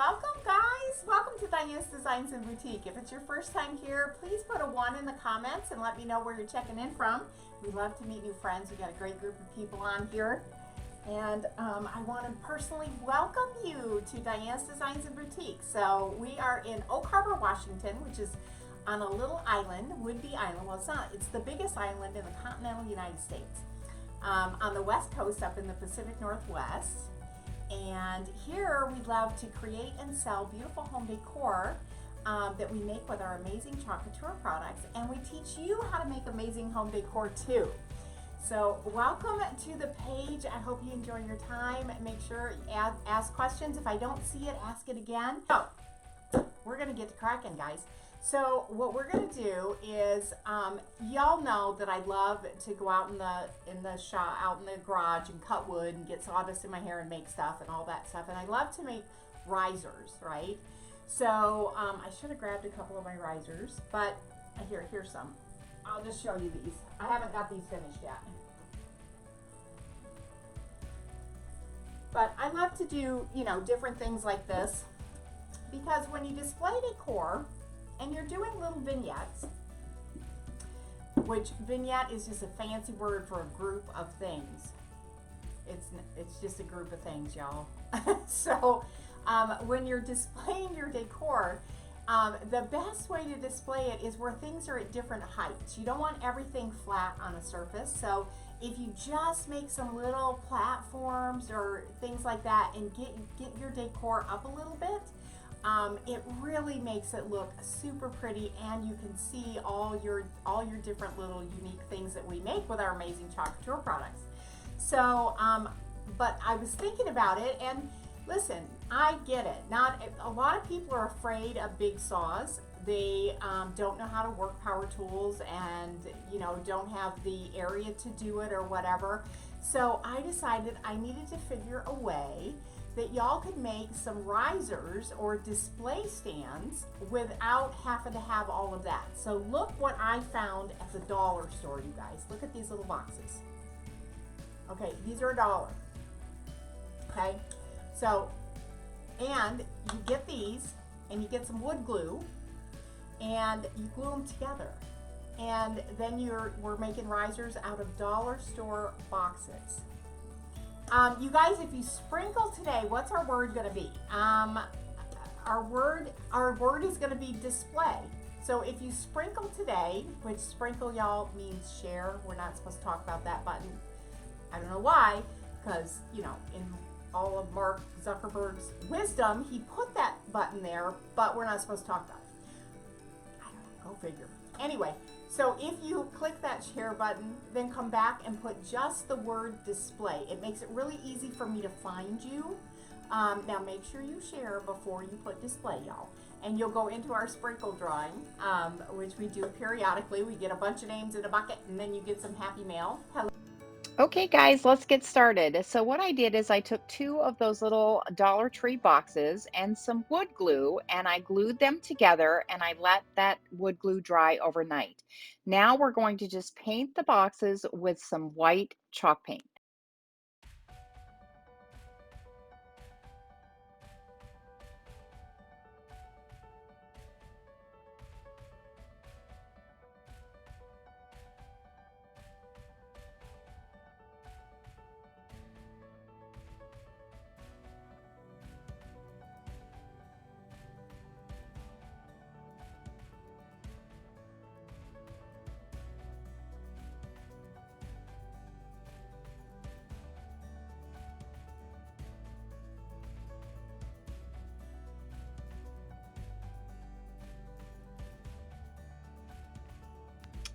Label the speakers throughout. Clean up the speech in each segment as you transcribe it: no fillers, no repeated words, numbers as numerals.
Speaker 1: welcome guys. Welcome to Diane's Designs and Boutique. If it's your first time here, please put a 1 in the comments and let me know where you're checking in from. We love to meet new friends. We got a great group of people on here. And I want to personally welcome you to Diane's Designs and Boutique. So we are in Oak Harbor, Washington, which is on a little island, Would-Be Island. Well, it's not. It's the biggest island in the continental United States. On the west coast up in the Pacific Northwest. And here we love to create and sell beautiful home decor that we make with our amazing Couture products, and we teach you how to make amazing home decor too. So welcome to the page. I hope you enjoy your time. Make sure you ask questions. If I don't see it, ask it again. So we're gonna get to cracking, guys. So what we're gonna do is, y'all know that I love to go out in the shop, out in the garage, and cut wood and get sawdust in my hair and make stuff and all that stuff. And I love to make risers, right? So I should have grabbed a couple of my risers, but here's some. I'll just show you these. I haven't got these finished yet. But I love to do, different things like this, because when you display decor, and you're doing little vignettes, which vignette is just a fancy word for a group of things. It's just a group of things, y'all. So when you're displaying your decor, the best way to display it is where things are at different heights. You don't want everything flat on a surface. So if you just make some little platforms or things like that and get your decor up a little bit, it really makes it look super pretty, and you can see all your different little unique things that we make with our amazing Couture products. So, but I was thinking about it, and listen, I get it. Not a lot of people are afraid of big saws. They don't know how to work power tools, and don't have the area to do it or whatever. So I decided I needed to figure a way that y'all could make some risers or display stands without having to have all of that. So look what I found at the dollar store, you guys. Look at these little boxes. Okay, these are $1. Okay, so, and you get these, and you get some wood glue, and you glue them together. And then we're making risers out of dollar store boxes. You guys, if you sprinkle today, what's our word going to be? Our word is going to be display. So if you sprinkle today, which sprinkle, y'all, means share. We're not supposed to talk about that button. I don't know why, because, in all of Mark Zuckerberg's wisdom, he put that button there, but we're not supposed to talk about it. I don't know, go figure. Anyway, so if you click that share button, then come back and put just the word display. It makes it really easy for me to find you. Now make sure you share before you put display, y'all. And you'll go into our sprinkle drawing, which we do periodically. We get a bunch of names in a bucket, and then you get some happy mail. Hello.
Speaker 2: Okay, guys, let's get started. So what I did is I took 2 of those little Dollar Tree boxes and some wood glue, and I glued them together, and I let that wood glue dry overnight. Now we're going to just paint the boxes with some white chalk paint.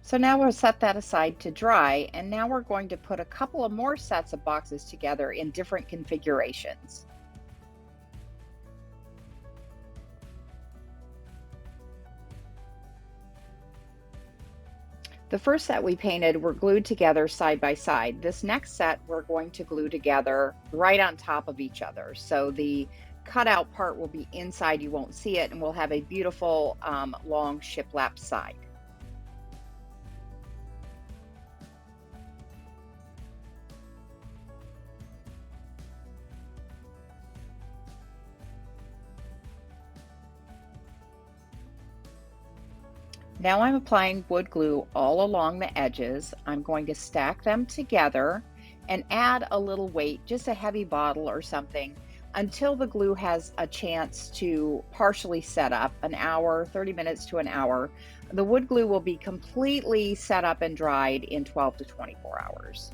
Speaker 2: So now we'll set that aside to dry, and now we're going to put a couple of more sets of boxes together in different configurations. The first set we painted were glued together side by side. This next set we're going to glue together right on top of each other. So the cutout part will be inside, you won't see it, and we'll have a beautiful long shiplap side. Now I'm applying wood glue all along the edges. I'm going to stack them together and add a little weight, just a heavy bottle or something, until the glue has a chance to partially set up, an hour, 30 minutes to an hour. The wood glue will be completely set up and dried in 12 to 24 hours.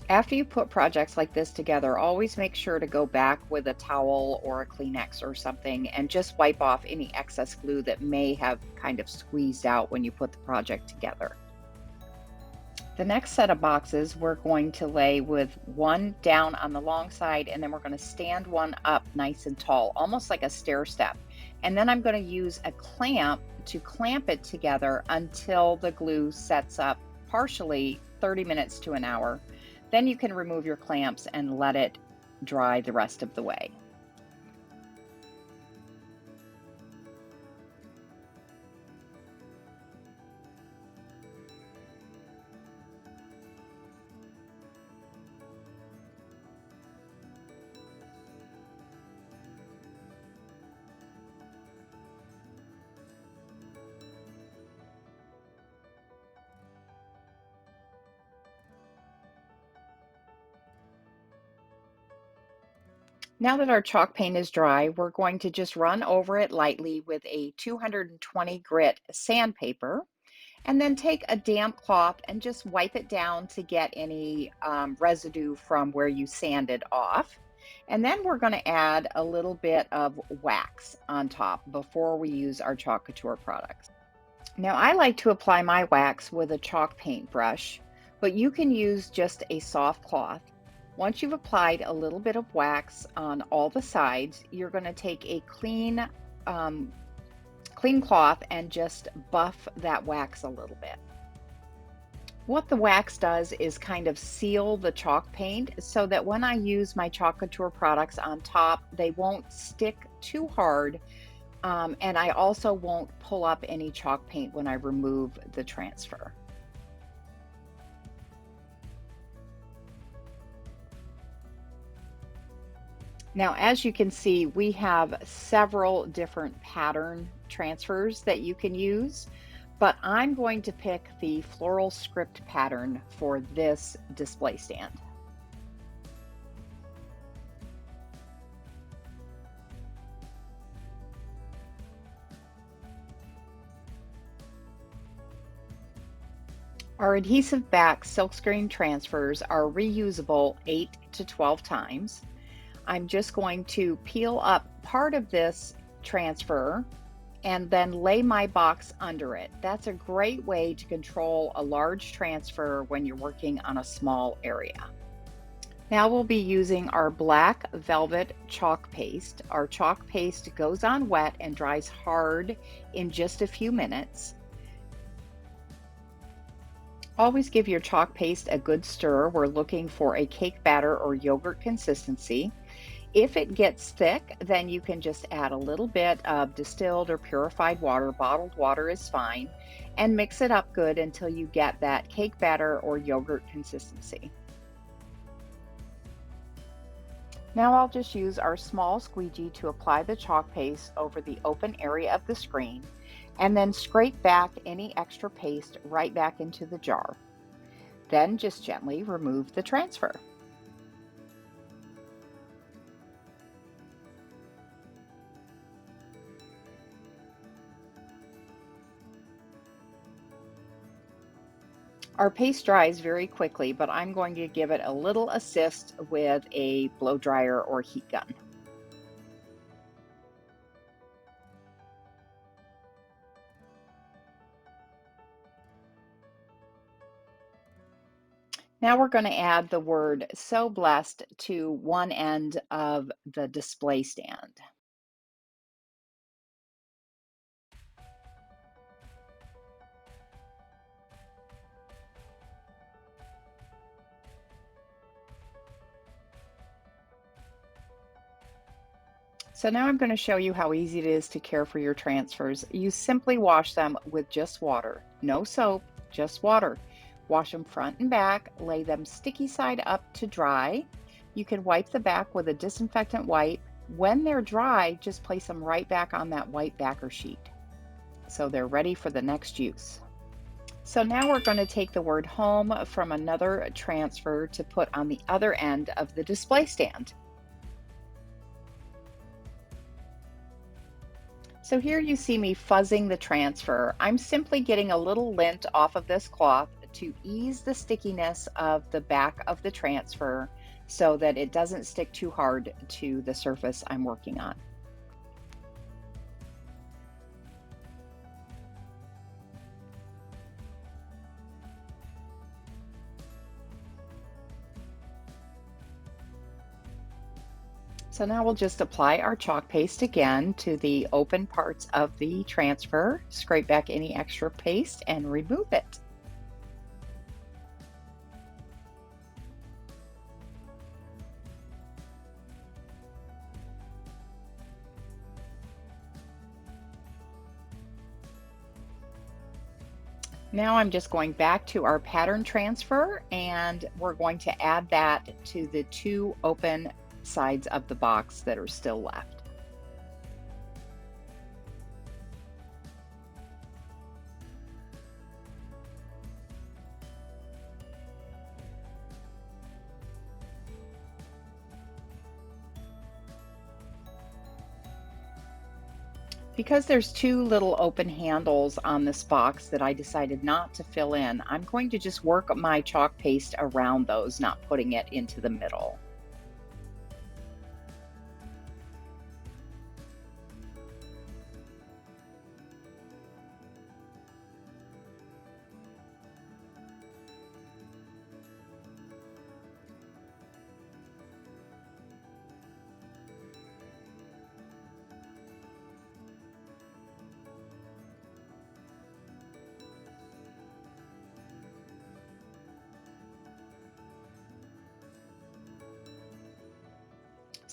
Speaker 2: After you put projects like this together, always make sure to go back with a towel or a Kleenex or something and just wipe off any excess glue that may have kind of squeezed out when you put the project together. The next set of boxes, we're going to lay with one down on the long side, and then we're going to stand one up nice and tall, almost like a stair step. And then I'm going to use a clamp to clamp it together until the glue sets up partially, 30 minutes to an hour. Then you can remove your clamps and let it dry the rest of the way. Now that our chalk paint is dry, we're going to just run over it lightly with a 220 grit sandpaper, and then take a damp cloth and just wipe it down to get any residue from where you sanded off. And then we're going to add a little bit of wax on top before we use our chalk couture products. Now, I like to apply my wax with a chalk paint brush, but you can use just a soft cloth. Once you've applied a little bit of wax on all the sides, you're going to take a um, clean cloth and just buff that wax a little bit. What the wax does is kind of seal the chalk paint so that when I use my chalk couture products on top, they won't stick too hard. And I also won't pull up any chalk paint when I remove the transfer. Now, as you can see, we have several different pattern transfers that you can use, but I'm going to pick the floral script pattern for this display stand. Our adhesive back silkscreen transfers are reusable 8 to 12 times. I'm just going to peel up part of this transfer and then lay my box under it. That's a great way to control a large transfer when you're working on a small area. Now we'll be using our black velvet chalk paste. Our chalk paste goes on wet and dries hard in just a few minutes. Always give your chalk paste a good stir. We're looking for a cake batter or yogurt consistency. If it gets thick, then you can just add a little bit of distilled or purified water. Bottled water is fine, and mix it up good until you get that cake batter or yogurt consistency. Now I'll just use our small squeegee to apply the chalk paste over the open area of the screen, and then scrape back any extra paste right back into the jar. Then just gently remove the transfer. Our paste dries very quickly, but I'm going to give it a little assist with a blow dryer or heat gun. Now we're going to add the word "So Blessed" to one end of the display stand. So now I'm going to show you how easy it is to care for your transfers. You simply wash them with just water, no soap, just water. Wash them front and back, lay them sticky side up to dry. You can wipe the back with a disinfectant wipe. When they're dry, just place them right back on that white backer sheet. so they're ready for the next use. So now we're going to take the word home from another transfer to put on the other end of the display stand. So here you see me fuzzing the transfer. I'm simply getting a little lint off of this cloth to ease the stickiness of the back of the transfer so that it doesn't stick too hard to the surface I'm working on. So now we'll just apply our chalk paste again to the open parts of the transfer, scrape back any extra paste and remove it. Now I'm just going back to our pattern transfer and we're going to add that to the two open sides of the box that are still left. Because there's two little open handles on this box that I decided not to fill in, I'm going to just work my chalk paste around those, not putting it into the middle.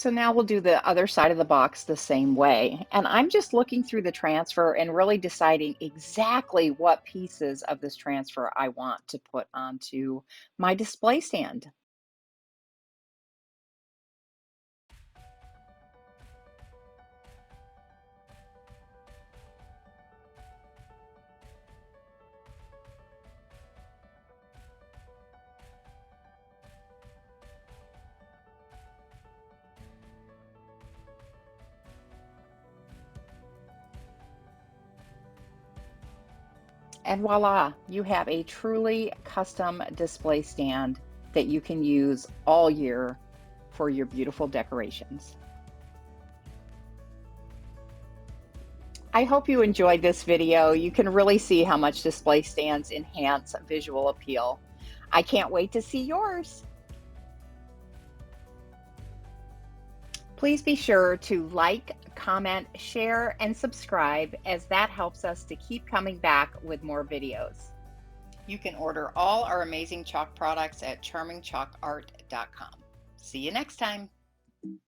Speaker 2: So now we'll do the other side of the box the same way. And I'm just looking through the transfer and really deciding exactly what pieces of this transfer I want to put onto my display stand. And voila, you have a truly custom display stand that you can use all year for your beautiful decorations. I hope you enjoyed this video. You can really see how much display stands enhance visual appeal. I can't wait to see yours. Please be sure to like, comment, share, and subscribe as that helps us to keep coming back with more videos. You can order all our amazing chalk products at charmingchalkart.com. See you next time.